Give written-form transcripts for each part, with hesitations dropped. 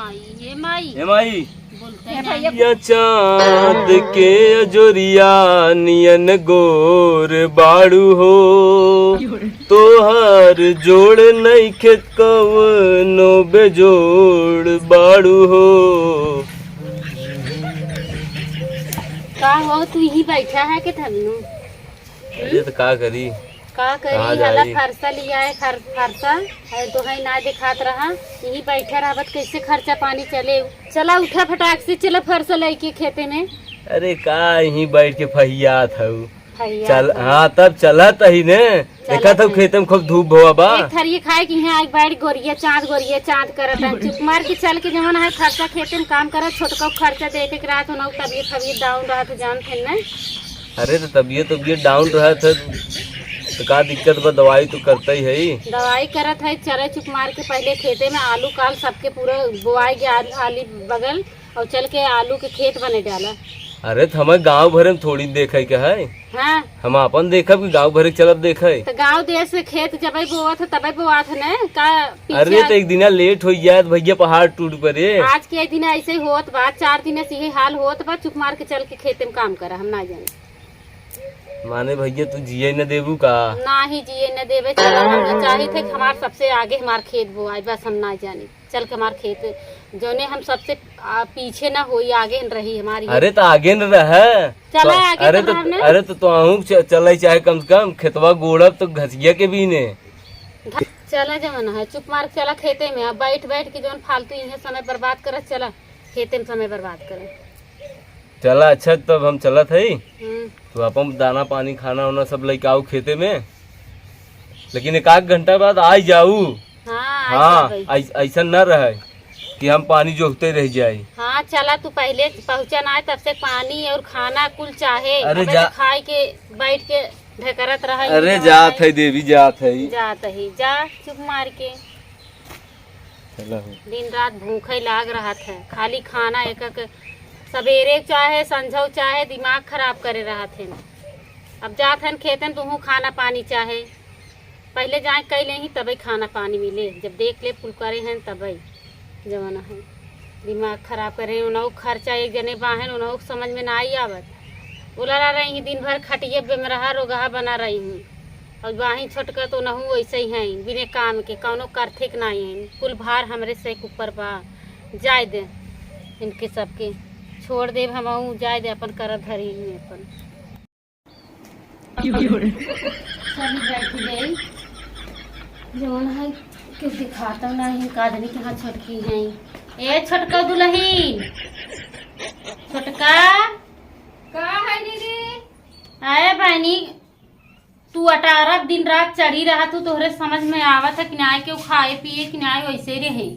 माई माई बोलते हैं या चांद के अजोरिया नियन गोर बाड़ू हो तोहार जोड़ नहीं खेत कवनो बेजोड़ बाड़ू हो। का हो तू यही बैठा है कि थमनू अरे तो का करी का करी हला खर्चा लिया है खर्चा है तो है ना दिखात रहा यही बैठे रहबत कैसे खर्चा पानी चले। चला उठा फटाक से चला फरसा लेके खेते में। अरे का यही बैठ के फहियात हूँ भैया चल हाँ तब चलत ही ने देखा था खेते में खूब धूप भवा बा एक थरिये खाए कि यहाँ एक बैठ गोरिया चांद करत है चुप मार के चल के जवन है खर्चा खेते में काम करत छोटका खर्चा दे के रात होना तबीयत डाउन रहा तो जान थे ना। अरे तो तबीयत डाउन रहा था तो का दिक्कत बा दवाई तो करता ही है दवाई करत है। चले चुप मार के पहले खेते में आलू काल सबके पूरा बुआई के आली बगल और चल के आलू के खेत बने डाला। अरे तो हमारे गाँव भरे में थोड़ी देखे के है हाँ हम अपन देखब कि गाँव भरे चलब देखे तो गाँव देश से खेत जब बोआ था तब बोआ था न का अरे तो एक दिन लेट हो जाए तो भैया पहाड़ टूट पड़े आज के दिन ऐसे होत बा 4 दिन से यही हाल होत बा चुप मार के चल के खेते में काम करा हम ना जाने माने भैया तू जिये न देबू का ना ही जिये न देवे। चलो हम चाहे थे कि हमारे सबसे आगे हमार खेत बोआई बस हम ना जाने चल के हमार खेत जोने हम सबसे पीछे ना होई आगे न रही हमारी। अरे तो आगे न रहा चला आगे अरे तो चल चाहे कम से कम खेतवा गोड़ब तो घसिया के भी ने चला जमन है चुप मार चला खेते में अब बैठ के जो फालतू इन्हें समय बर्बाद कर चला खेते में समय बर्बाद करे। चला अच्छा तब हम चलत है तो अपन दाना पानी खाना वाना सब लेके आओ खेते में लेकिन एक आध घंटा बाद आ जाऊ। हाँ ऐसा न रहे कि हम पानी जोहते रह जाए। हाँ चला तू पहले पहुँचा ना तब से पानी और खाना कुल चाहे अरे खाए के बैठ के ढकरत रहा। अरे जात है देवी जात है जा चुप मार के दिन रात भूखे लाग रहा था खाली खाना एक सवेरे चाहे संझो चाहे दिमाग खराब करे रहा थे। अब जात हन खेतन तुहू खाना पानी चाहे पहले जाए कई ले ही तभी खाना पानी मिले जब देख ले पुल करे हैं तभी जमाना है दिमाग खराब करे उन्हों खर्चा एक जने बाहन उन्हों समझ में ना आई आवत उला रही दिन भर खटिए में रहा रोगहा बना रही हूँ और बाही छोटका तो नहू वैसे ही हैं बिने काम के कौनो करथे के नहीं है कुल भार हमरे से ऊपर बा जाए दे इनके सबके छोड़ दे हम जाए दे अपन कर धरी अपन जौन है क्यों दिखाता नहीं आदमी के यहाँ छोटकी है ए छोटका दुल्हन छोटका का है दीदी आए बहनी तू 18 दिन रात चढ़ी रहा तू तोहरे समझ में आवत है कि ना क्यों खाए पिए कि ना वैसे रहे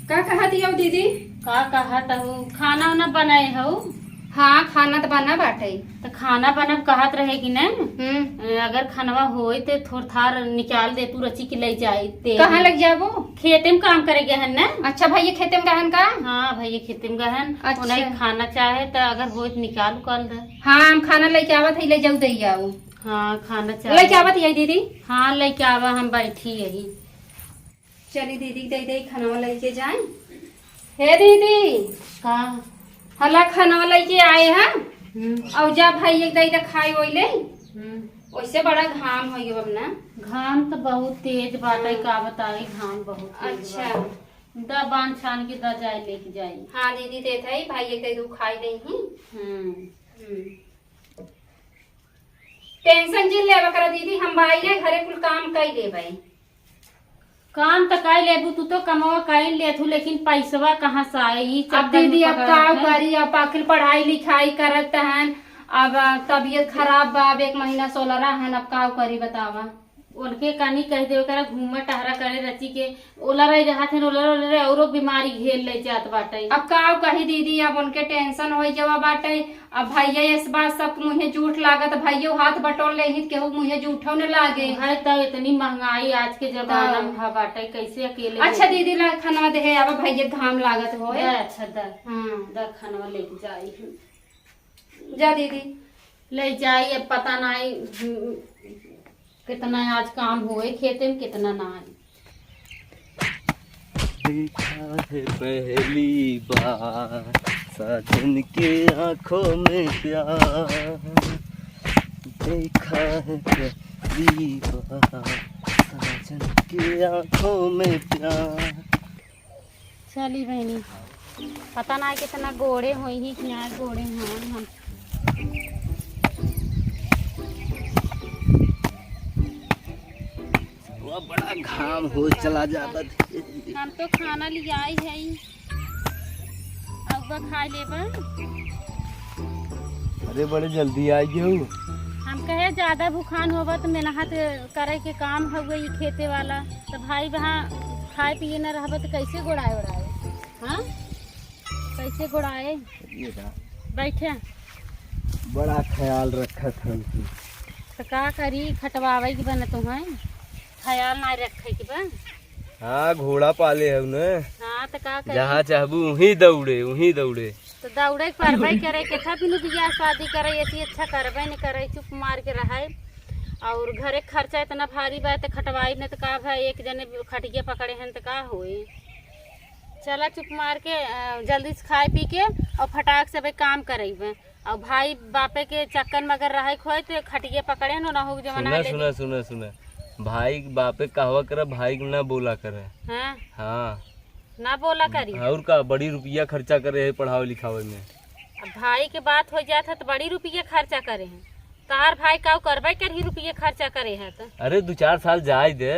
का कहा दिया दीदी का कहा तहु खाना वाना बनाए हो। हाँ खाना तो बना बाटे तो खाना बनब कहत रहेगी ना अगर खानवा होए तो थोड़ा थार निकाल दे तू रची के ले जाए कहाँ लग जाबो खेते में काम करे गहन ना। अच्छा भैया खेते में गहन का हाँ भैया खेते में गहन अच्छा। उन्हें खाना चाहे तो अगर हो तो निकाल कर दे। हाँ हम खाना लेके आवत है ले जाऊ दे आओ। हाँ खाना चाहे लेके आवत है दीदी हाँ लेके आवा हम बैठी यही चली दीदी दे खाना लेके जाए। हे दीदी का हला खाना लेके आए हैं और जा भाई एक दे खाए ओइले वैसे बड़ा घाम हो गया ना। घाम तो बहुत तेज बात है का बताए घाम बहुत तेज अच्छा दा बांध छान के दा जाए लेके जाए। हाँ दीदी देते है भाई एक दे खाई दे टेंशन जी लेवा करो दीदी हम भाई ने घरे कुल काम कर ले भाई काम तो कर लेबू तू तो कमावा कर ले तू लेकिन पैसवा कहाँ से आए अब दीदी अब का करी अब आखिर पढ़ाई लिखाई करत हैं अब तबीयत खराब बा अब 1 महीना 16 है अब का करी बतावा उनके कनी कह दे करा घूमा टहरा करे रची के ओला रही रहा थे ओला रे औरो बीमारी घेर ले जात बाटे। अब का कही दीदी अब उनके टेंशन हो जावा बाटे अब भैया इस बात सब मुझे झूठ लागत भैया हाथ बटोर ले केहू मुझे झूठो न लागे है तो इतनी महंगाई आज के जमाना में है बाटे कैसे अकेले। अच्छा दीदी ला खाना दे अब भैया घाम लागत हो अच्छा दा खाना लेके जाई जा दीदी ले जाई अब पता नहीं कितना आज काम हुए खेते में कितना ना। देखा है पहली बार साजन के आंखों में प्यार, देखा है पहली बार साजन के आंखों में प्यार। चली बहनी, पता ना कितना गोड़े हुई ही कि ना गोड़े हैं हम। वो बड़ा घाम हो चला जाता। हम तो खाना ले आई है, अब खा ले। अरे बड़े जल्दी आई हूँ। हम कहे ज्यादा भूखान होगा तो मेहनत करे के काम हो गई खेते वाला, तो भाई वहाँ खाए पिए न रहा तो कैसे गुड़ाए उड़ाए? हाँ, कैसे गुड़ाए? बैठे बड़ा ख्याल रखा था तो का करी, खटवावे की बने तुम्हें ख्याल ना रखे की बा। हाँ, घोड़ा पाले है उन्हें। हाँ तो का करी, जहाँ चाहबू वहीं दौड़े वहीं दौड़े। तो दौड़े परबे करे के था बिनु बियाह शादी करे ऐसी अच्छा करबे नहीं करे, चुप मार के रहे। और घरे खर्चा इतना भारी बा तो खटवाई नहीं तो का भाई एक जने खटिया पकड़े हैं तो का होए। चला चुप मार के जल्दी से खाए पी के और फटाक से भाई काम करेबे। और भाई बापे के चक्कर में अगर रहे खोए तो खटिया पकड़े ना हो जमाना। सुना सुना सुना, भाई बापे कहवा करे, भाई ना बोला करे। हाँ हाँ, ना बोला करी। और का बड़ी रुपया खर्चा करे है पढ़ावे लिखावे में। अब भाई के बात हो जाता तो बड़ी रुपया खर्चा करे हैं, तार भाई का करबे कर ही रुपये खर्चा करे है तो। अरे 2-4 साल जाए दे,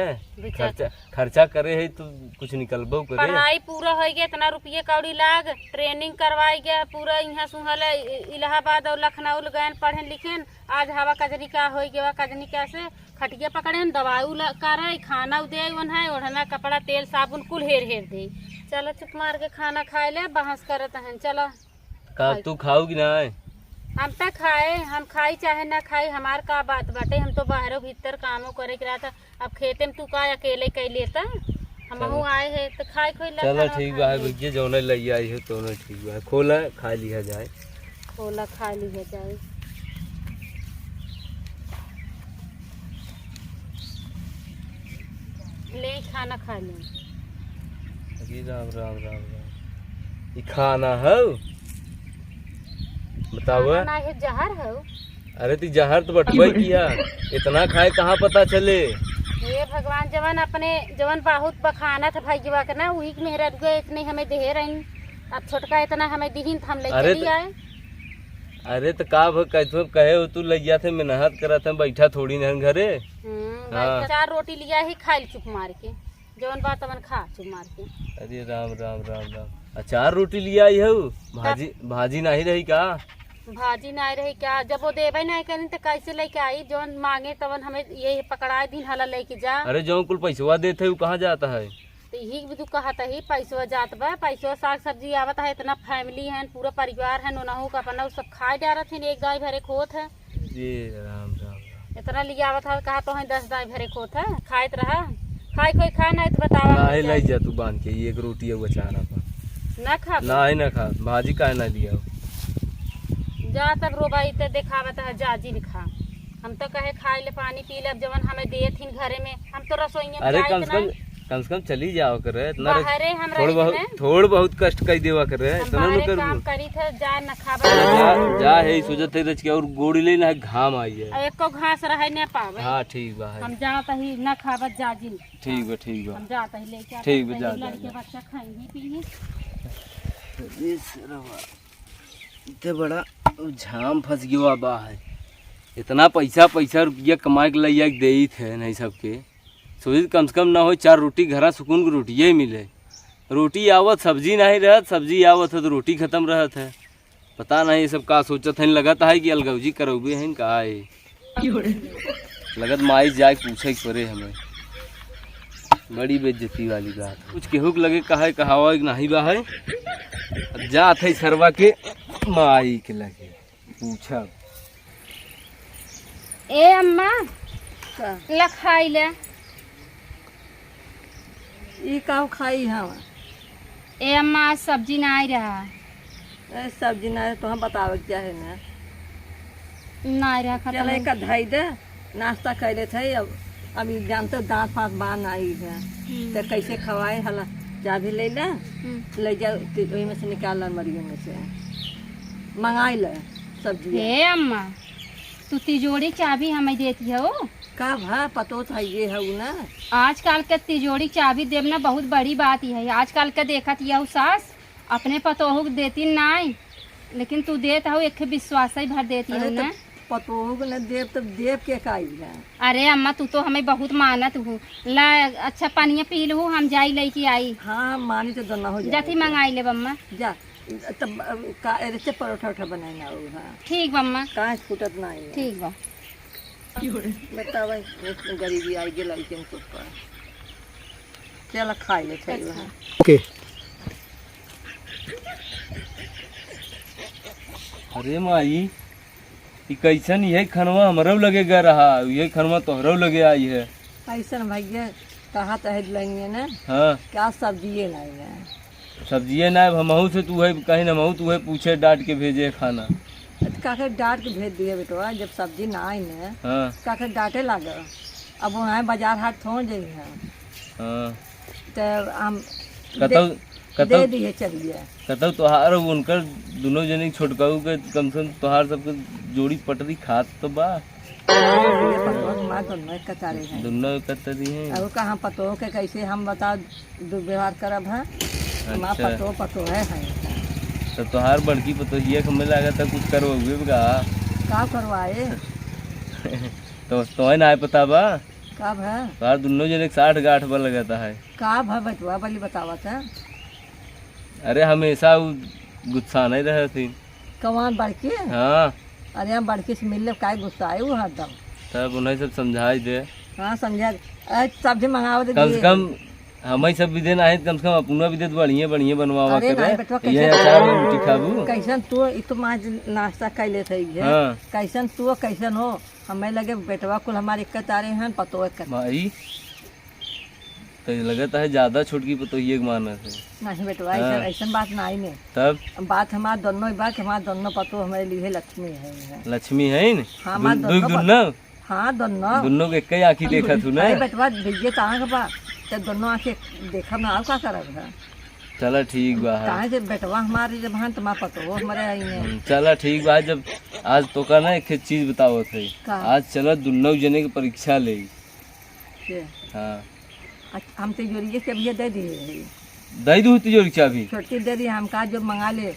खर्चा करे है तो कुछ निकलबो करे। पढ़ाई पूरा हो गया, इतना रुपये कौड़ी लाग, ट्रेनिंग करवाई गया पूरा। यहाँ सुहल इलाहाबाद और लखनऊ गए पढ़े लिखे। आज हवा कजरी का हो गया, कजनी कैसे खटिया पकड़े, दवाई करे, खाना दे, ओढ़ना कपड़ा तेल साबुन कुल हेर हेर दे। चलो चुप मार के खाना खाए ले, बहस करत हैं। चलो का तू खाओगी ना? हम तो खाए, हम खाई चाहे ना खाई, हमार का बात बाटे। हम तो बाहरों भीतर कामों करे के रहा था। अब खेते में तू का अकेले कह लेता, हम आए है तो खाए खोई। चलो ठीक बा भैया, जौने ले आई है तो ठीक बा, खोला खा लिया जाए। खोला खा लिया जाए। ले खाना खा ले। राम राम राम राम। ये खाना है बताओ? ना है जहर है। अरे ती जहर तो बटवाई किया, इतना खाए कहाँ पता चले। ये भगवान, जवन अपने जवन बहुत बखाना था भाई के ना, वही मेहरा गए इतने हमें दे रही। अब छोटका इतना हमें दीहिन हम ले आए। अरे तो का कहे हो तू लैया थे, मेहनत करा था, बैठा थोड़ी नहीं घरे। हाँ। 4 रोटी लिया ही खाई चुप मार के, जवन बात अपन खा चुप मार के। अरे राम राम राम राम। 4 रोटी लिया आई है, भाजी नहीं रही का? भाजी नहीं रही क्या? जब वो देवे नहीं करी तो कैसे लेके आई? जवन मांगे तवन हमें ये पकड़ा दिन हला लेके जा। अरे जो कुल पैसवा देते वो कहाँ जाता है? तो यही भी तू कहता ही पैसवा जात बा, पैसवा साग सब्जी आवत है। इतना फैमिली है, पूरा परिवार है, नोनहू का अपना सब खाए जा रहे थे। एक दाई भरे खोत है। जी राम राम। इतना लिया आवत है, कहा तो है 10 दाई भरे खोत है। खाए रहा, खाए कोई खा नहीं तो बतावा। नहीं लाई जा तू बांध के, एक रोटी है चारा ना खा ना खा, भाजी का ना दिया जा। तब रोबाई तो दिखावत है जाजी लिखा। हम तो कहे खाए ले पानी पी ले, जवन हमें दे थी घरे में। हम तो रसोई में अरे कम से कम चली जाओ करे, हम थोड़ बहुत कष्ट कर देवा करे। काम करी थे जा न खावा जा है सोचत है रच के, और गोड़ी ले ना घाम आई है, एक को घास रहे न पावे। हाँ ठीक बा, हम जात ही न खावत जाजी। ठीक बा हम जात ही लेके ठीक बा, जा लड़के बच्चा खाएंगे पिएंगे। इतने बड़ा झाम फंस गया बा है। इतना पैसा रुपया कमा के लैया दे थे नहीं सबके, सोचित कम से कम ना हो 4 रोटी घरा सुकून को रोटी ही मिले। रोटी आवत सब्जी नहीं रहत, सब्जी आवत है तो रोटी खत्म रहत है। पता नहीं ये सब का सोचत है, लगत है कि अलगौजी करोगे हैं का है। लगत माई जाए पूछे पड़े हमें, बड़ी बेइज्जती वाली बात। कुछ केहू के लगे कहा कहावा नहीं बा है, जात है सरवा के माई के लगे पूछा। ए अम्मा लखाई ले ई का खाई हम। ए अम्मा सब्जी ना आई रहा। सब्जी ना तो हम बतावे क्या है ना, ना रहा खत्म। चल एक धई दे, नाश्ता कैले थे। अब अभी जानते दांत फांत बान आई है तो कैसे खवाए हला चाबी ले ला, ले जा वही में से निकाल ला मरियो में से मंगाई ले सब्जी। हे अम्मा तू तिजोरी चाबी हमें देती हो? का भा पतो था ये है ना। आजकल के तिजोरी चाबी देना बहुत बड़ी बात ही है। आजकल के देखत यह सास अपने पतोहू के देती नहीं, लेकिन तू देत हो एक विश्वास ही भर देती है ना। पतोहू को न देव तो देव के काई है। अरे अम्मा तू तो हमें बहुत मानत हूँ। ला अच्छा पानी पी लू, हम जाई लेके आई। हाँ मानी तो दोनों हो जाए। जाती मंगाई ले बम्मा। जा तब का ऐसे परोठा उठा बनाई ना हो। हाँ ठीक बम्मा। कहाँ फूटत ना है। ठीक बा। बतावा गरीबी आई गई लड़के को चल खाई ले चाहिए। ओके। अरे माई ये कैसन यही खनवा हमरो लगे रहा, यही खनवा तोहरो लगे आई है। ऐसा भैया कहा तो है लेंगे ना। हाँ क्या सब्जी नहीं है। सब्जिए ना हमहू से तू है कहीं न हमहू तू है पूछे डांट के भेजे खाना। काके डांट के भेज दिए बेटवा जब सब्जी ना आई ना। हाँ काके डांटे लगे। अब वहाँ बाजार हाट थोड़ जाइए है हाँ तो हम कतौ दे कतौ दिए चलिए। कतौ तोहार उनकर दोनों जने छोटकाऊ के कम से कम तोहार सबके जोड़ी पटरी खात तो बा। कचारे हैं दोनों कतरी हैं। अब कहाँ पतो के कैसे हम बता दुर्व्यवहार करब है। माँ अच्छा पतो पतो है तो तोहार बड़की पतोहिया के हमें लगा था कुछ करो हुए का करवाए। तो तुम्हें ना पता बा कब है तोहार दोनों जने 60 गांठ बा लगाता है। कब है बटुआ बली बतावा था। अरे हमेशा वो गुस्सा नहीं रहे थी। कौन बड़की। हाँ अरे हम बड़की से मिलने का गुस्सा आए वो हरदम। तब उन्हें सब समझाई दे। हाँ समझा। सब्जी मंगाओ दे कम से कम हमें सब भी देना है, कम से कम अपना भी दे बढ़िया बढ़िया बनवावा अरे नहीं बेटवा, करे। ये अचार में रोटी खाबू कैसन तू तो माँ नाश्ता कैले थे हाँ। कैसन तू कैसन हो। हमें लगे बेटवा कुल हमारे इक्कत आ रहे हैं पतो इक्कत माई तो लगता है ज्यादा छोटकी पतोहिए के माना है। नहीं बेटवा हाँ। ऐसा ऐसा बात नहीं ने। तब बात हमारा दोनों बात हमारा दोनों पतो हमारे लिए लक्ष्मी है। लक्ष्मी है न हाँ, हमारे दोनों दोनों हाँ दोनों दोनों के कई आँखी देखा तू ना। अरे बेटवा भेजिए कहाँ के बात तो दोनों आके देखा ना का करब है। चला ठीक बा है। कहाँ से बेटवा हमारे जब हाँ तुम्हारा पतो हमारे आई ने। चला ठीक बा। जब आज तो का ना एक चीज बताओ थे। का? आज चला दोनों जने की परीक्षा ले। के? हाँ अच्छा, हम तिजोरी से भैया दे दिए दही दूध तिजोरी चाबी छोटी दे दी। हम कहा जो मंगा ले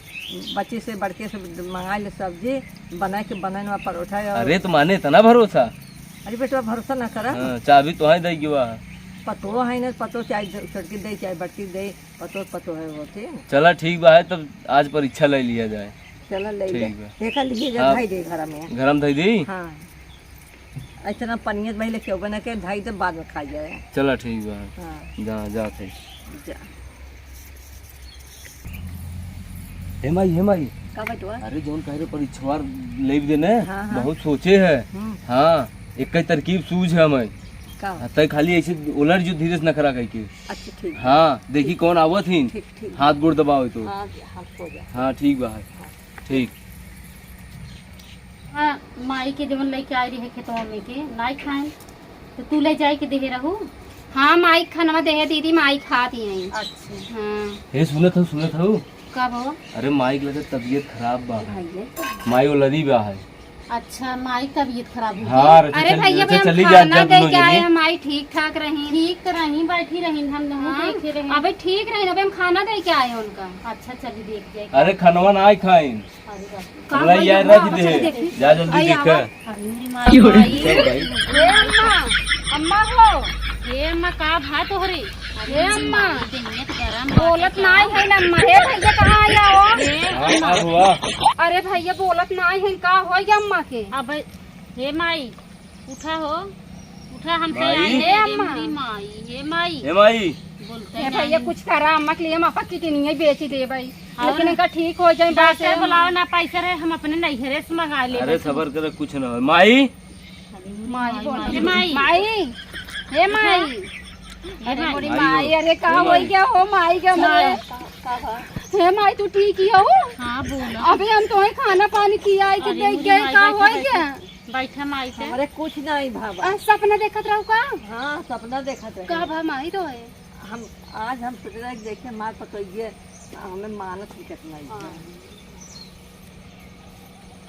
बच्चे से बड़के से मंगा ले सब्जी बना के बनाने वाला परोठा। अरे तो माने इतना भरोसा। अरे बेटवा भरोसा ना करा। हाँ, चाबी तो है दही हुआ। पतो है ना पतो चाहे छोटकी दे चाहे बड़की दे पतो पतो है होते। चला ठीक बा है। तब आज परीक्षा ले लिया जाए। चलो ले ले ठीक है। देखा लीजिए हाँ। ढाई दे घर में। गरम दही दी। हाँ ऐसा पनियत भाई क्यों बना के ढाई तो बाद में खा जाए। चला ठीक बा। हाँ जा जा थे। जा हे माई का बेटवा। अरे जोन कह रहे परीक्षा ले देने हाँ, हाँ। बहुत सोचे है। हम्म, हाँ एक कई तरकीब सूझ है हमें। का तय खाली ऐसे उलट जो धीरे से नखरा कह के। अच्छा ठीक हाँ देखी कौन आवत ही ठीक ठीक। हाथ गोड़ दबाओ तो। हाँ हाँ हो जा। हाँ ठीक बा है। ठीक हाँ माई के जवन लेके आई रही है खेतवा में के नाई खाए तो तू ले जाए के दे रहू। हाँ माई खनवा दे दीदी माई खाती हैं। अच्छा हाँ हे सुनत हो। कब हो। अरे माई के लगे तबीयत खराब बा है। भाई माई वो लदी बा है। अच्छा माई तबीयत खराब हुई। हाँ अरे भैया अच्छा, हम चली जा खाना जा दे दोनों के आए जनी। हम माई ठीक ठाक रही। ठीक तो रही बैठी रही हम नहीं हाँ, देखे रहे। अबे ठीक रही अबे हम खाना दे के आए उनका। अच्छा चली देख जाए। अरे खनवा ना खाई अरे बाप रे। अल्लाह यार रख दे। जा जल्दी देख। अरे मेरी माई भाई। चल भाई। हे अम्मा अम्मा हो। हे अम्मा का भा तोहरे। हे अम्मा देहिया तो गरम बोलत नहीं है ना अम्मा। हे भैया कहाँ आया हो। हाँ का हुआ। अरे भैया बोलत नहीं है का हो गया अम्मा के। अब हे माई उठा हो उठा हमसे माई? आई हे है अम्मा। मेरी माई। हे माई हे माई बोलते हे हैं भैया कुछ करा अम्मा के लिए हम आपा कितनी बेची दे भाई। लेकिन इनका ठीक हो जाए बात डॉक्टर बुलाओ ना पैसे रहे हम अपने नैहरे से मंगा ले। अरे सबर कर कुछ ना हो। माई माई बोल हे माई। माई हे माई अरे मोरी माई अरे का हो गया हो माई के हमारे। हे माई तू ठीक ही हो। हाँ बोलो। अभी हम तुम्हें खाना पानी किया है कि देख गए का हो गया। बैठा माई से। अरे कुछ नहीं भावा। सपना देखत रहो का। हाँ सपना देखा था। का भा माई तो है। हम आज हम सोच रहे देखे हमारे पतोइए हमें मानस भी कितना हाँ।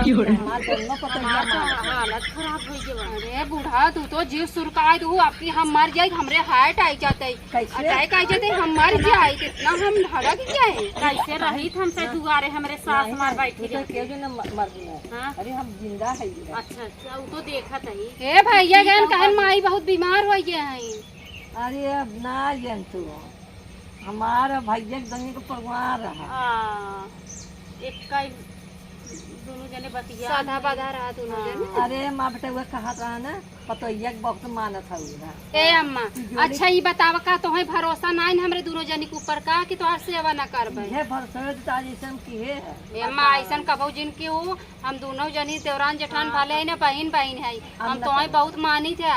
हमारे दोनों पतोइया हालत खराब हो गई बा। अरे बूढ़ा तू तो जीव सुरकाय तू आपकी हम मर जाए हमरे हार्ट आई जाते कैसे? अटैक आई जाते हम मर जाए इतना हम धड़क जाए। कैसे रही हमसे दुआरे हमरे सास मार बैठी तो रही। क्यों जो न मर गए हाँ? अरे हम जिंदा है ये। अच्छा अच्छा वो तो देखा ही। हे भैया गन कहन माई बहुत बीमार हो गए हैं। अरे अब ना जन तू हमारा भैया के दंगे को परवाह रहा हाँ, एक का दोनों जने बतिया साधा बाधा रहा तू ना। अरे माँ बेटा वो कहा था ना पतोइया के बहुत मानत है उधर। ए अम्मा अच्छा ये बताव का तोहे भरोसा नहीं हमरे दोनों जनी के ऊपर का कि तोहार सेवा न करबे। ये भरोसा तो आज ऐसा किए है ए अम्मा ऐसन कबो जिनके हो हम दोनों जनी देवरान जेठान भाले है ना बहन बहन है हम तोहे बहुत मानी थे।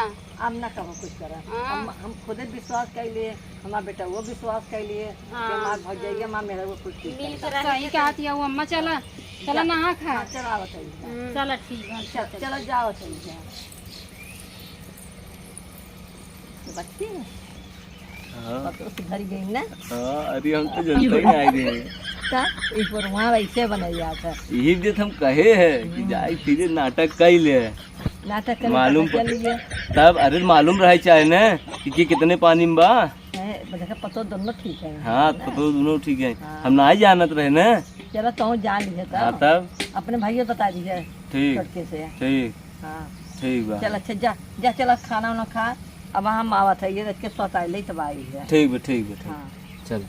अब ना कहो कुछ करा हम खुदे विश्वास कर लिए हमारा बेटा वो विश्वास कर लिए हमारा भौजाइया माँ मेरा वो कुछ ठीक मिल है। के रह सही कहती है वो अम्मा चला चला नहा खा। चलो बताइए चलो ठीक है। चलो जाओ चल जाओ बच्ची हाँ तो उसकी घर गई ना हाँ, अरे हम तो जनता ही आए थे। का इस पर वहाँ वैसे बनाया था यही देख हम कहे है कि जाए फिर नाटक कई ले नाटक करने मालूम पता चल गया तब अरे मालूम रहे चाहे न कि कितने पानी में बा। देखा पतो दोनों ठीक है हाँ तो दोनों ठीक है हम ना ही जानत रहे न। चलो तो जान लीजिए हाँ तब तब अपने भाइयों बता दीजिए ठीक लड़के से ठीक हाँ ठीक बा चल अच्छा जा जा चलो खाना वाना खा अब हम आवत है ये रख के सोता ले तब आई है ठीक बा ठीक हाँ चल।